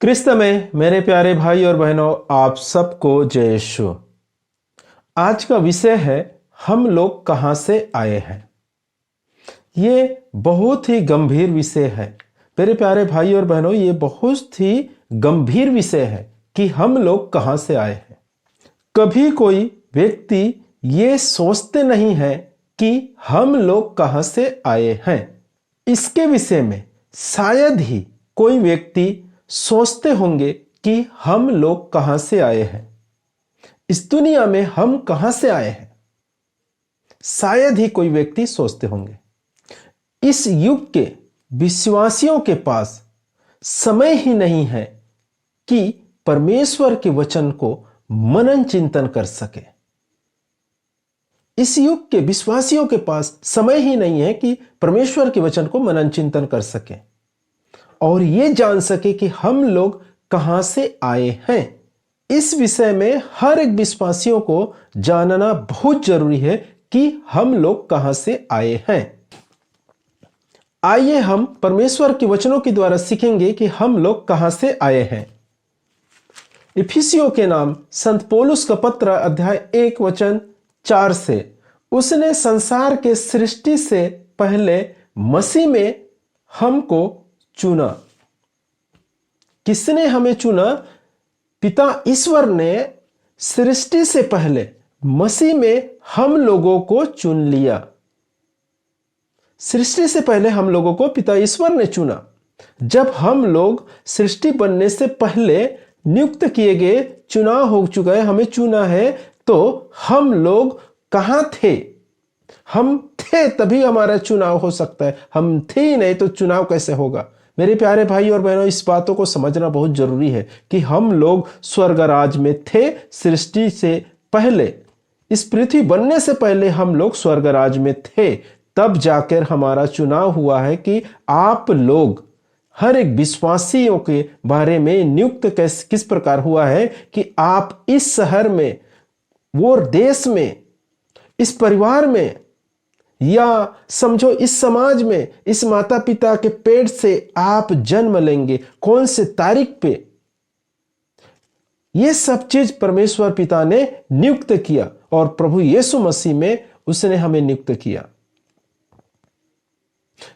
क्रिस्त में मेरे प्यारे भाई और बहनों, आप सबको जय यीशु। आज का विषय है हम लोग कहां से आए हैं। ये बहुत ही गंभीर विषय है मेरे प्यारे भाई और बहनों, ये बहुत ही गंभीर विषय है कि हम लोग कहां से आए हैं। कभी कोई व्यक्ति ये सोचते नहीं है कि हम लोग कहां से आए हैं। इसके विषय में शायद ही कोई व्यक्ति सोचते होंगे कि हम लोग कहां से आए हैं, इस दुनिया में हम कहां से आए हैं। शायद ही कोई व्यक्ति सोचते होंगे। इस युग के विश्वासियों के पास समय ही नहीं है कि परमेश्वर के वचन को मनन चिंतन कर सके। इस युग के विश्वासियों के पास समय ही नहीं है कि परमेश्वर के वचन को मनन चिंतन कर सके और ये जान सके कि हम लोग कहां से आए हैं। इस विषय में हर एक विश्वासियों को जानना बहुत जरूरी है कि हम लोग कहां से आए हैं। आइए हम परमेश्वर के वचनों के द्वारा सीखेंगे कि हम लोग कहां से आए हैं। इफिसियों के नाम संत पौलुस का पत्र अध्याय 1 वचन 4 से, उसने संसार के सृष्टि से पहले मसीह में हमको चुना। किसने हमें चुना? पिता ईश्वर ने सृष्टि से पहले मसीह में हम लोगों को चुन लिया। सृष्टि से पहले हम लोगों को पिता ईश्वर ने चुना। जब हम लोग सृष्टि बनने से पहले नियुक्त किए गए, चुनाव हो चुका है, हमें चुना है, तो हम लोग कहां थे? हम थे तभी हमारा चुनाव हो सकता है। हम थे ही नहीं तो चुनाव कैसे होगा? मेरे प्यारे भाई और बहनों, इस बातों को समझना बहुत जरूरी है कि हम लोग स्वर्ग राज में थे सृष्टि से पहले। इस पृथ्वी बनने से पहले हम लोग स्वर्ग राज में थे। तब जाकर हमारा चुनाव हुआ है कि आप लोग, हर एक विश्वासियों के बारे में नियुक्त किस प्रकार हुआ है कि आप इस शहर में, वो देश में, इस परिवार में, या समझो इस समाज में, इस माता पिता के पेट से आप जन्म लेंगे। कौन से तारीख पे? ये सब चीज परमेश्वर पिता ने नियुक्त किया और प्रभु यीशु मसीह में उसने हमें नियुक्त किया।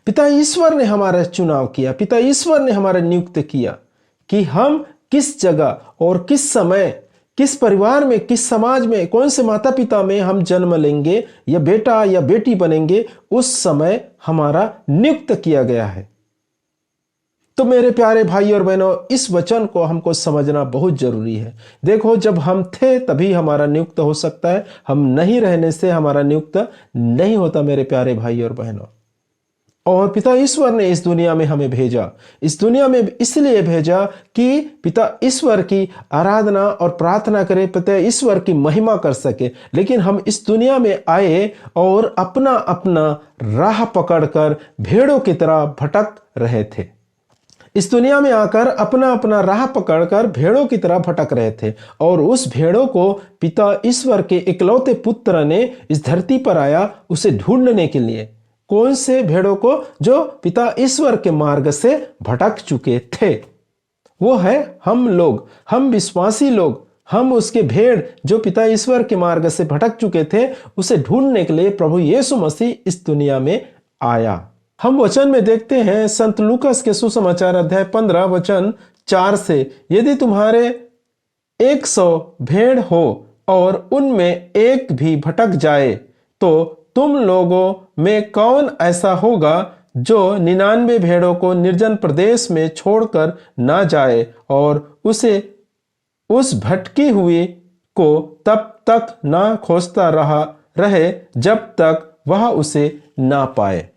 पिता ईश्वर ने हमारा चुनाव किया, पिता ईश्वर ने हमारा नियुक्त किया कि हम किस जगह और किस समय, किस परिवार में, किस समाज में, कौन से माता पिता में हम जन्म लेंगे या बेटा या बेटी बनेंगे, उस समय हमारा नियुक्त किया गया है। तो मेरे प्यारे भाई और बहनों, इस वचन को हमको समझना बहुत जरूरी है। देखो, जब हम थे तभी हमारा नियुक्त हो सकता है, हम नहीं रहने से हमारा नियुक्त नहीं होता मेरे प्यारे भाई और बहनों। और पिता ईश्वर ने इस दुनिया में हमें भेजा। इस दुनिया में इसलिए भेजा कि पिता ईश्वर की आराधना और प्रार्थना करें, पिता ईश्वर की महिमा कर सके। लेकिन हम इस दुनिया में आए और अपना अपना राह पकड़कर भेड़ों की तरह भटक रहे थे। इस दुनिया में आकर अपना अपना राह पकड़कर भेड़ों की तरह भटक रहे थे और उस भेड़ों को पिता ईश्वर के इकलौते पुत्र ने इस धरती पर आया उसे ढूंढने के लिए। कौन से भेड़ों को? जो पिता ईश्वर के मार्ग से भटक चुके थे। वो है हम लोग, हम विश्वासी लोग, हम उसके भेड़ जो पिता ईश्वर के मार्ग से भटक चुके थे, उसे ढूंढने के लिए प्रभु यीशु मसीह इस दुनिया में आया। हम वचन में देखते हैं संत लूकास के सुसमाचार अध्याय 15 वचन 4 से, यदि तुम्हारे 100 भेड़ हो और उनमें एक भी भटक जाए तो तुम लोगों में कौन ऐसा होगा जो 99 भेड़ों को निर्जन प्रदेश में छोड़कर ना जाए और उसे उस भटकी हुई को तब तक ना खोजता रहे जब तक वह उसे ना पाए।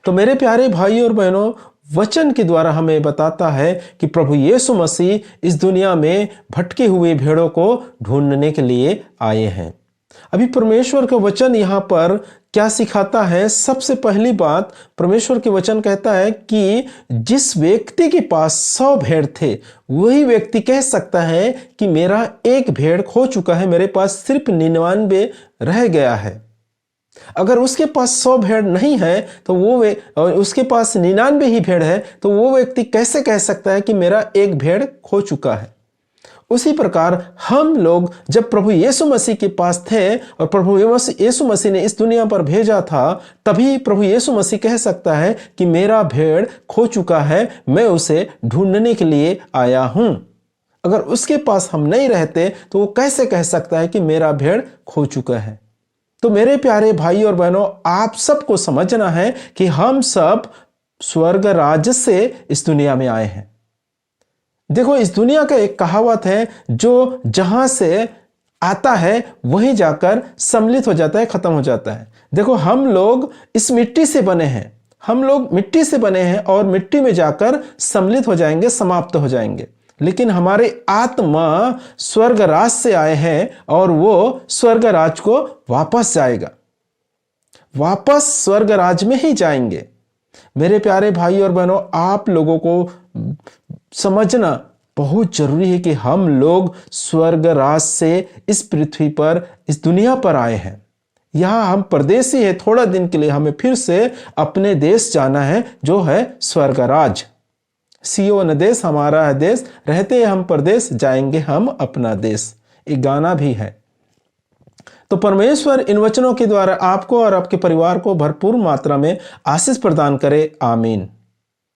तो मेरे प्यारे भाई और बहनों, वचन के द्वारा हमें बताता है कि प्रभु यीशु मसीह इस दुनिया में भटके हुए भेड़ों को ढूंढने के लिए आए हैं। अभी परमेश्वर का वचन यहां पर क्या सिखाता है? सबसे पहली बात, परमेश्वर के वचन कहता है कि जिस व्यक्ति के पास 100 भेड़ थे, वही व्यक्ति कह सकता है कि मेरा एक भेड़ खो चुका है, मेरे पास सिर्फ 99 रह गया है। अगर उसके पास 100 भेड़ नहीं है तो उसके पास 99 ही भेड़ है, तो वो व्यक्ति कैसे कह सकता है कि मेरा एक भेड़ खो चुका है। उसी प्रकार हम लोग जब प्रभु यीशु मसीह के पास थे और प्रभु यीशु मसीह ने इस दुनिया पर भेजा था, तभी प्रभु यीशु मसीह कह सकता है कि मेरा भेड़ खो चुका है, मैं उसे ढूंढने के लिए आया हूं। अगर उसके पास हम नहीं रहते तो वो कैसे कह सकता है कि मेरा भेड़ खो चुका है। तो मेरे प्यारे भाई और बहनों, आप सबको समझना है कि हम सब स्वर्ग राज्य से इस दुनिया में आए हैं। देखो, इस दुनिया का एक कहावत है, जो जहां से आता है वहीं जाकर सम्मिलित हो जाता है, खत्म हो जाता है। देखो, हम लोग इस मिट्टी से बने हैं, हम लोग मिट्टी से बने हैं और मिट्टी में जाकर सम्मिलित हो जाएंगे, समाप्त हो जाएंगे। लेकिन हमारे आत्मा स्वर्ग राज से आए हैं और वो स्वर्ग राज को वापस जाएगा, वापस स्वर्ग राज में ही जाएंगे। मेरे प्यारे भाई और बहनों, आप लोगों को समझना बहुत जरूरी है कि हम लोग स्वर्ग राज से इस पृथ्वी पर, इस दुनिया पर आए हैं। यहां हम परदेसी हैं, थोड़ा दिन के लिए हमें फिर से अपने देश जाना है, जो है स्वर्ग राज। सियो न देश हमारा है देश, रहते हैं हम परदेश, जाएंगे हम अपना देश। एक गाना भी है। तो परमेश्वर इन वचनों के द्वारा आपको और आपके परिवार को भरपूर मात्रा में आशीष प्रदान करे। आमीन।